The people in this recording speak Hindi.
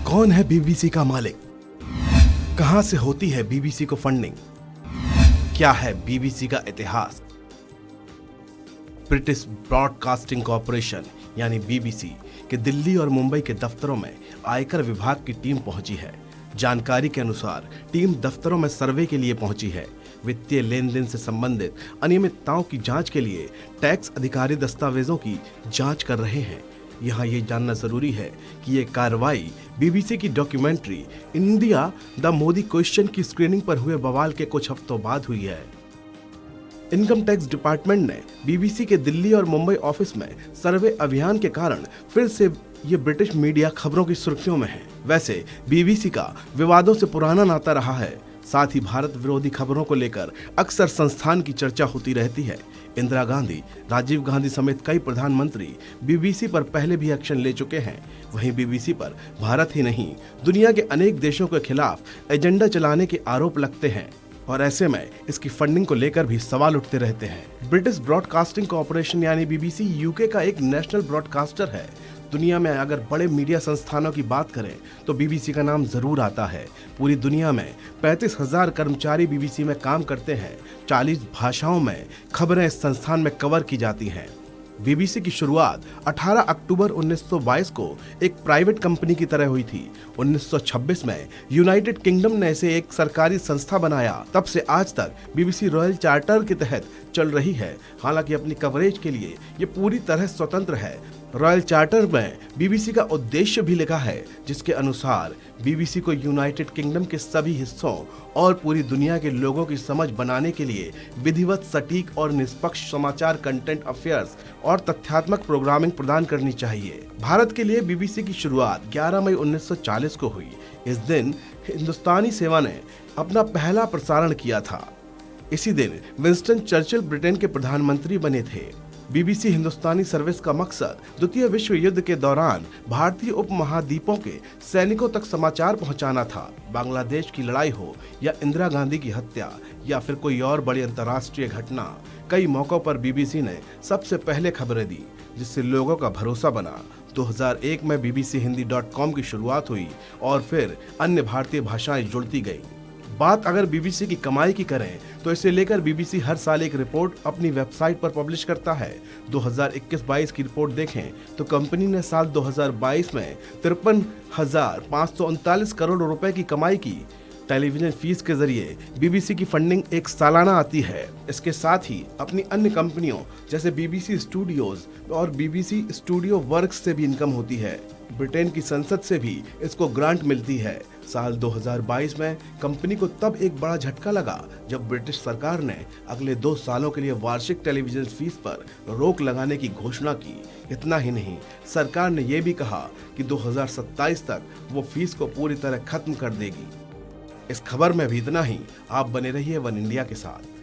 कौन है बीबीसी का मालिक? कहां से होती है बीबीसी को फंडिंग? क्या है बीबीसी का इतिहास? ब्रिटिश ब्रॉडकास्टिंग कॉरपोरेशन यानी बीबीसी के दिल्ली और मुंबई के दफ्तरों में आयकर विभाग की टीम पहुंची है। जानकारी के अनुसार टीम दफ्तरों में सर्वे के लिए पहुंची है। वित्तीय लेन देन से संबंधित अनियमितताओं की जांच के लिए टैक्स अधिकारी दस्तावेजों की जांच कर रहे हैं। यहाँ ये जानना जरूरी है कि ये कार्रवाई बीबीसी की documentary India the Modi question की स्क्रीनिंग पर हुए बवाल के कुछ हफ्तों बाद हुई है। इनकम टैक्स डिपार्टमेंट ने बीबीसी के दिल्ली और मुंबई ऑफिस में सर्वे अभियान के कारण फिर से ये ब्रिटिश मीडिया खबरों की सुर्खियों में है। वैसे बीबीसी का विवादों से पुराना नाता रहा है। साथ ही भारत विरोधी खबरों को लेकर अक्सर संस्थान की चर्चा होती रहती है। इंदिरा गांधी, राजीव गांधी समेत कई प्रधानमंत्री बीबीसी पर पहले भी एक्शन ले चुके हैं। वहीं बीबीसी पर भारत ही नहीं, दुनिया के अनेक देशों के खिलाफ एजेंडा चलाने के आरोप लगते हैं और ऐसे में इसकी फंडिंग को लेकर भी सवाल उठते रहते हैं। ब्रिटिश ब्रॉडकास्टिंग कॉरपोरेशन यानी बीबीसी यूके का एक नेशनल ब्रॉडकास्टर है। दुनिया में अगर बड़े मीडिया संस्थानों की बात करें तो बीबीसी का नाम जरूर आता है। पूरी दुनिया में 35,000 कर्मचारी बीबीसी में काम करते हैं। 40 भाषाओं में खबरें इस संस्थान में कवर की जाती हैं। बीबीसी की शुरुआत 18 अक्टूबर 1922 को एक प्राइवेट कंपनी की तरह हुई थी। 1926 में यूनाइटेड किंगडम ने इसे एक सरकारी संस्था बनाया। तब से आज तक बीबीसी रॉयल चार्टर के तहत चल रही है। हालांकि अपनी कवरेज के लिए ये पूरी तरह स्वतंत्र है। रॉयल चार्टर में बीबीसी का उद्देश्य भी लिखा है, जिसके अनुसार बीबीसी को यूनाइटेड किंगडम के सभी हिस्सों और पूरी दुनिया के लोगों की समझ बनाने के लिए विधिवत, सटीक और निष्पक्ष समाचार, कंटेंट अफेयर्स और तथ्यात्मक प्रोग्रामिंग प्रदान करनी चाहिए। भारत के लिए बीबीसी की शुरुआत 11 मई 1940 को हुई। इस दिन हिंदुस्तानी सेवा ने अपना पहला प्रसारण किया था। इसी दिन विंस्टन चर्चिल ब्रिटेन के प्रधानमंत्री बने थे। बीबीसी हिंदुस्तानी सर्विस का मकसद द्वितीय विश्व युद्ध के दौरान भारतीय उपमहाद्वीपों के सैनिकों तक समाचार पहुंचाना था। बांग्लादेश की लड़ाई हो या इंदिरा गांधी की हत्या या फिर कोई और बड़ी अंतर्राष्ट्रीय घटना, कई मौकों पर बीबीसी ने सबसे पहले खबरें दी, जिससे लोगों का भरोसा बना। 2001 में bbchindi.com की शुरुआत हुई और फिर अन्य भारतीय भाषाएं जुड़ती गईं। बात अगर बीबीसी की कमाई की करें तो इसे लेकर बीबीसी हर साल एक रिपोर्ट अपनी वेबसाइट पर पब्लिश करता है। 2021-22 की रिपोर्ट देखें तो कंपनी ने साल 2022 में 53,539 करोड़ रुपए की कमाई की। टेलीविजन फीस के जरिए बीबीसी की फंडिंग एक सालाना आती है। इसके साथ ही अपनी अन्य कंपनियों जैसे बीबीसी स्टूडियोज और बीबीसी स्टूडियो वर्क्स से भी इनकम होती है। ब्रिटेन की संसद से भी इसको ग्रांट मिलती है। साल 2022 में कंपनी को तब एक बड़ा झटका लगा जब ब्रिटिश सरकार ने अगले 2 सालों के लिए वार्षिक टेलीविजन फीस पर रोक लगाने की घोषणा की। इतना ही नहीं, सरकार ने यह भी कहा कि 2027 तक वो फीस को पूरी तरह खत्म कर देगी। इस खबर में भी इतना ही। आप बने रहिए वन इंडिया के साथ।